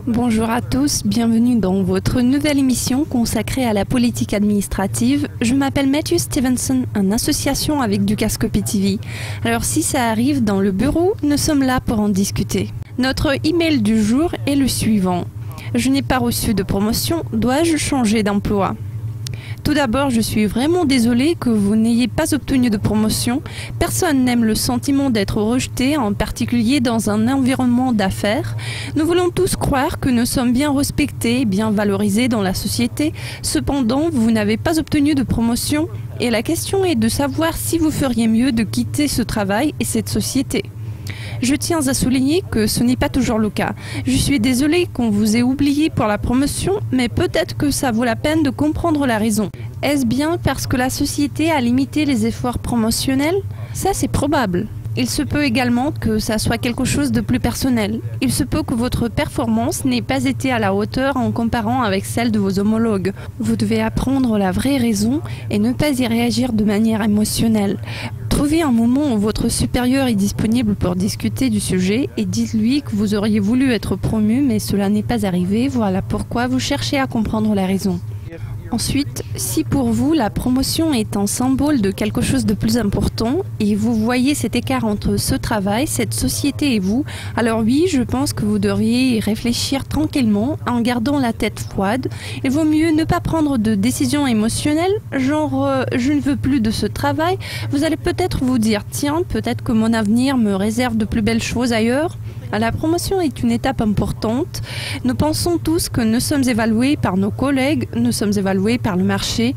Bonjour à tous, bienvenue dans votre nouvelle émission consacrée à la politique administrative. Je m'appelle Matthew Stevenson, en association avec Dukascopy TV. Alors si ça arrive dans le bureau, nous sommes là pour en discuter. Notre email du jour est le suivant. Je n'ai pas reçu de promotion, dois-je changer d'emploi ? Tout d'abord, je suis vraiment désolée que vous n'ayez pas obtenu de promotion. Personne n'aime le sentiment d'être rejeté, en particulier dans un environnement d'affaires. Nous voulons tous croire que nous sommes bien respectés, bien valorisés dans la société. Cependant, vous n'avez pas obtenu de promotion et la question est de savoir si vous feriez mieux de quitter ce travail et cette société. Je tiens à souligner que ce n'est pas toujours le cas. Je suis désolée qu'on vous ait oublié pour la promotion, mais peut-être que ça vaut la peine de comprendre la raison. Est-ce bien parce que la société a limité les efforts promotionnels ? Ça, c'est probable. Il se peut également que ça soit quelque chose de plus personnel. Il se peut que votre performance n'ait pas été à la hauteur en comparant avec celle de vos homologues. Vous devez apprendre la vraie raison et ne pas y réagir de manière émotionnelle. Trouvez un moment où votre supérieur est disponible pour discuter du sujet et dites-lui que vous auriez voulu être promu mais cela n'est pas arrivé. Voilà pourquoi vous cherchez à comprendre la raison. Ensuite, si pour vous la promotion est un symbole de quelque chose de plus important et vous voyez cet écart entre ce travail, cette société et vous, alors oui, je pense que vous devriez y réfléchir tranquillement en gardant la tête froide. Il vaut mieux ne pas prendre de décisions émotionnelles, genre je ne veux plus de ce travail. Vous allez peut-être vous dire tiens, peut-être que mon avenir me réserve de plus belles choses ailleurs. La promotion est une étape importante. Nous pensons tous que nous sommes évalués par nos collègues, nous sommes évalués par le marché.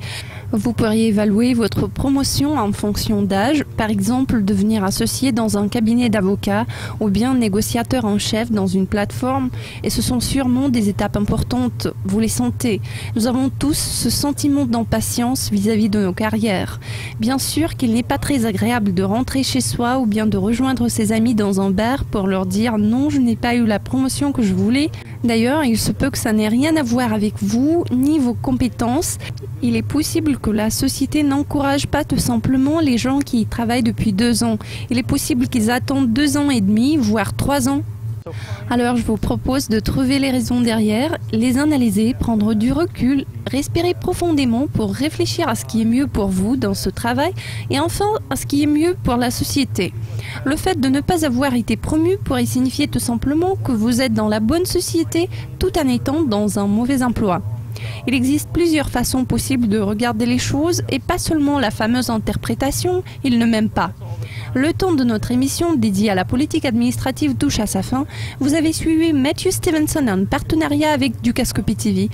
Vous pourriez évaluer votre promotion en fonction d'âge, par exemple devenir associé dans un cabinet d'avocats ou bien négociateur en chef dans une plateforme. Et ce sont sûrement des étapes importantes, vous les sentez. Nous avons tous ce sentiment d'impatience vis-à-vis de nos carrières. Bien sûr qu'il n'est pas très agréable de rentrer chez soi ou bien de rejoindre ses amis dans un bar pour leur dire non, je n'ai pas eu la promotion que je voulais. D'ailleurs, il se peut que ça n'ait rien à voir avec vous ni vos compétences. Il est possible que la société n'encourage pas tout simplement les gens qui y travaillent depuis 2 ans. Il est possible qu'ils attendent 2 ans et demi, voire 3 ans. Alors je vous propose de trouver les raisons derrière, les analyser, prendre du recul, respirer profondément pour réfléchir à ce qui est mieux pour vous dans ce travail et enfin à ce qui est mieux pour la société. Le fait de ne pas avoir été promu pourrait signifier tout simplement que vous êtes dans la bonne société tout en étant dans un mauvais emploi. Il existe plusieurs façons possibles de regarder les choses et pas seulement la fameuse interprétation « il ne m'aime pas ». Le temps de notre émission dédiée à la politique administrative touche à sa fin. Vous avez suivi Matthew Stevenson en partenariat avec Dukascopy TV.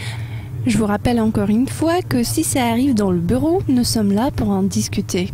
Je vous rappelle encore une fois que si ça arrive dans le bureau, nous sommes là pour en discuter.